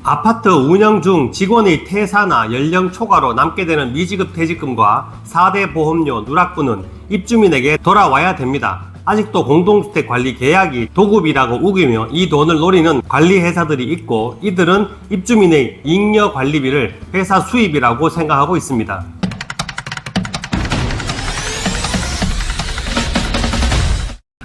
아파트 운영 중 직원의 퇴사나 연령 초과로 남게 되는 미지급 퇴직금과 4대 보험료 누락분은 입주민에게 돌아와야 됩니다. 아직도 공동주택 관리 계약이 도급이라고 우기며 이 돈을 노리는 관리회사들이 있고, 이들은 입주민의 잉여 관리비를 회사 수입이라고 생각하고 있습니다.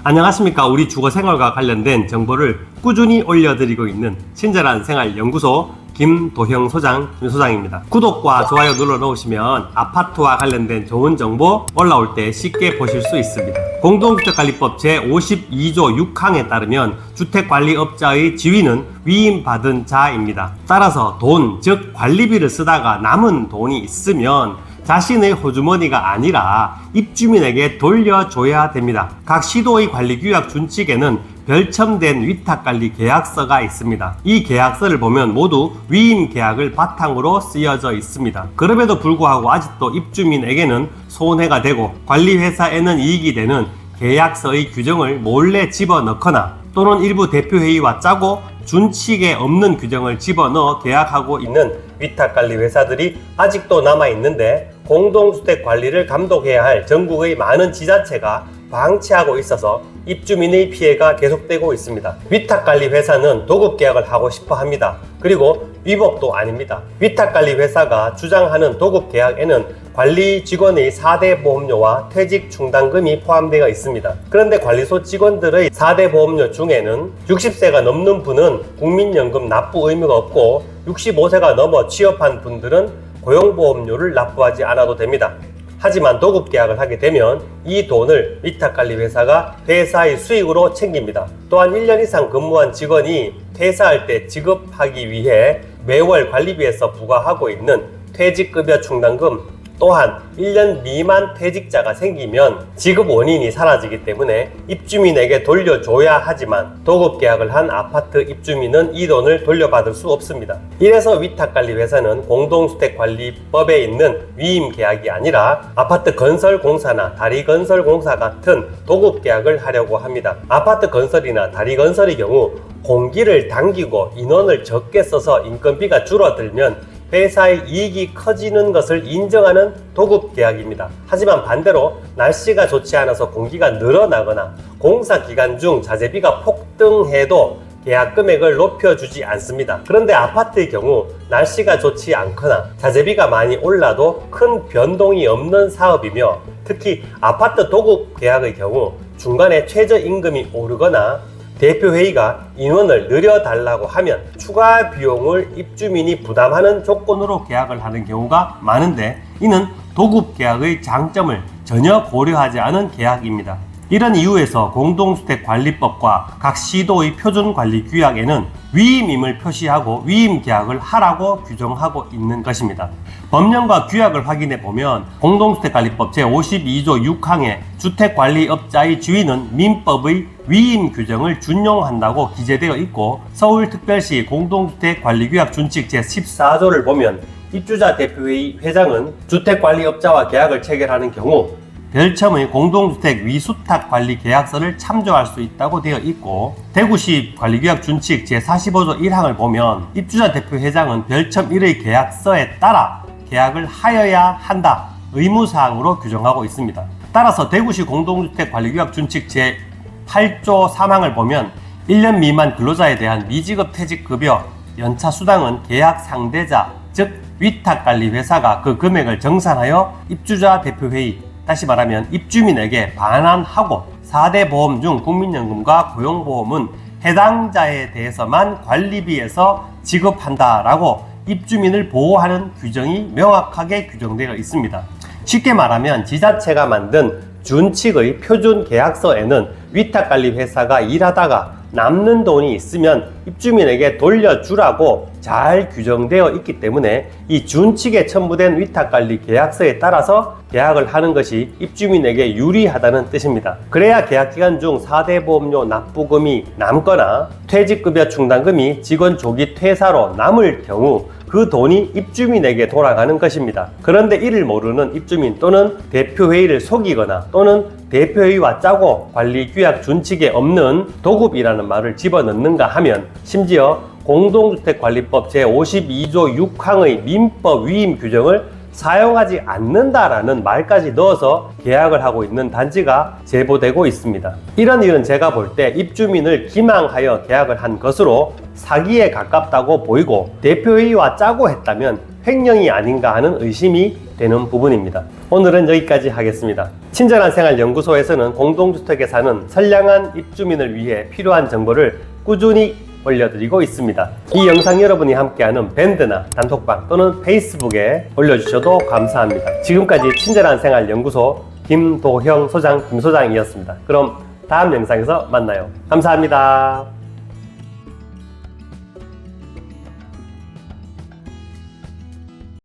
안녕하십니까. 우리 주거생활과 관련된 정보를 꾸준히 올려드리고 있는 친절한 생활 연구소 김도형 소장, 윤 소장입니다. 구독과 좋아요 눌러 놓으시면 아파트와 관련된 좋은 정보 올라올 때 쉽게 보실 수 있습니다. 공동주택관리법 제52조 6항에 따르면 주택관리업자의 지위는 위임받은 자입니다. 따라서 돈, 즉 관리비를 쓰다가 남은 돈이 있으면 자신의 호주머니가 아니라 입주민에게 돌려줘야 됩니다. 각 시도의 관리규약 준칙에는 별첨된 위탁관리 계약서가 있습니다. 이 계약서를 보면 모두 위임계약을 바탕으로 쓰여져 있습니다. 그럼에도 불구하고 아직도 입주민에게는 손해가 되고 관리회사에는 이익이 되는 계약서의 규정을 몰래 집어넣거나 또는 일부 대표회의와 짜고 준칙에 없는 규정을 집어넣어 계약하고 있는 위탁관리 회사들이 아직도 남아있는데, 공동주택 관리를 감독해야 할 전국의 많은 지자체가 방치하고 있어서 입주민의 피해가 계속되고 있습니다. 위탁관리 회사는 도급계약을 하고 싶어 합니다. 그리고 위법도 아닙니다. 위탁관리 회사가 주장하는 도급계약에는 관리 직원의 4대 보험료와 퇴직 충당금이 포함되어 있습니다. 그런데 관리소 직원들의 4대 보험료 중에는 60세가 넘는 분은 국민연금 납부 의무가 없고, 65세가 넘어 취업한 분들은 고용보험료를 납부하지 않아도 됩니다. 하지만 도급계약을 하게 되면 이 돈을 위탁관리회사가 회사의 수익으로 챙깁니다. 또한 1년 이상 근무한 직원이 퇴사할 때 지급하기 위해 매월 관리비에서 부과하고 있는 퇴직급여 충당금, 또한 1년 미만 퇴직자가 생기면 지급 원인이 사라지기 때문에 입주민에게 돌려줘야 하지만 도급계약을 한 아파트 입주민은 이 돈을 돌려받을 수 없습니다. 이래서 위탁관리회사는 공동주택관리법에 있는 위임계약이 아니라 아파트 건설공사나 다리건설공사 같은 도급계약을 하려고 합니다. 아파트 건설이나 다리건설의 경우 공기를 당기고 인원을 적게 써서 인건비가 줄어들면 회사의 이익이 커지는 것을 인정하는 도급계약입니다. 하지만 반대로 날씨가 좋지 않아서 공기가 늘어나거나 공사 기간 중 자재비가 폭등해도 계약 금액을 높여주지 않습니다. 그런데 아파트의 경우 날씨가 좋지 않거나 자재비가 많이 올라도 큰 변동이 없는 사업이며, 특히 아파트 도급계약의 경우 중간에 최저임금이 오르거나 대표회의가 인원을 늘려달라고 하면 추가 비용을 입주민이 부담하는 조건으로 계약을 하는 경우가 많은데, 이는 도급계약의 장점을 전혀 고려하지 않은 계약입니다. 이런 이유에서 공동주택관리법과 각 시도의 표준관리규약에는 위임임을 표시하고 위임계약을 하라고 규정하고 있는 것입니다. 법령과 규약을 확인해 보면 공동주택관리법 제52조 6항에 주택관리업자의 지위는 민법의 위임 규정을 준용한다고 기재되어 있고, 서울특별시 공동주택관리규약 준칙 제14조를 보면 입주자 대표회의 회장은 주택관리업자와 계약을 체결하는 경우 별첨의 공동주택 위수탁 관리 계약서를 참조할 수 있다고 되어 있고, 대구시 관리규약 준칙 제45조 1항을 보면 입주자 대표회장은 별첨 1의 계약서에 따라 계약을 하여야 한다 의무사항으로 규정하고 있습니다. 따라서 대구시 공동주택 관리규약 준칙 제8조 3항을 보면 1년 미만 근로자에 대한 미지급 퇴직급여 연차 수당은 계약 상대자, 즉 위탁관리회사가 그 금액을 정산하여 입주자 대표회의, 다시 말하면 입주민에게 반환하고 4대 보험 중 국민연금과 고용보험은 해당자에 대해서만 관리비에서 지급한다라고 입주민을 보호하는 규정이 명확하게 규정되어 있습니다. 쉽게 말하면 지자체가 만든 준칙의 표준계약서에는 위탁관리회사가 일하다가 남는 돈이 있으면 입주민에게 돌려주라고 잘 규정되어 있기 때문에 이 준칙에 첨부된 위탁관리 계약서에 따라서 계약을 하는 것이 입주민에게 유리하다는 뜻입니다. 그래야 계약기간 중 4대 보험료 납부금이 남거나 퇴직급여 충당금이 직원 조기 퇴사로 남을 경우 그 돈이 입주민에게 돌아가는 것입니다. 그런데 이를 모르는 입주민 또는 대표회의를 속이거나 또는 대표회의와 짜고 관리규약 준칙에 없는 도급이라는 말을 집어넣는가 하면 심지어 공동주택관리법 제52조 6항의 민법 위임 규정을 사용하지 않는다라는 말까지 넣어서 계약을 하고 있는 단지가 제보되고 있습니다. 이런 일은 제가 볼 때 입주민을 기망하여 계약을 한 것으로 사기에 가깝다고 보이고 대표회의와 짜고 했다면 횡령이 아닌가 하는 의심이 되는 부분입니다. 오늘은 여기까지 하겠습니다. 친절한 생활 연구소에서는 공동주택에 사는 선량한 입주민을 위해 필요한 정보를 꾸준히 올려드리고 있습니다. 이 영상 여러분이 함께하는 밴드나 단톡방 또는 페이스북에 올려주셔도 감사합니다. 지금까지 친절한 생활 연구소 김도형 소장 김소장이었습니다. 그럼 다음 영상에서 만나요. 감사합니다.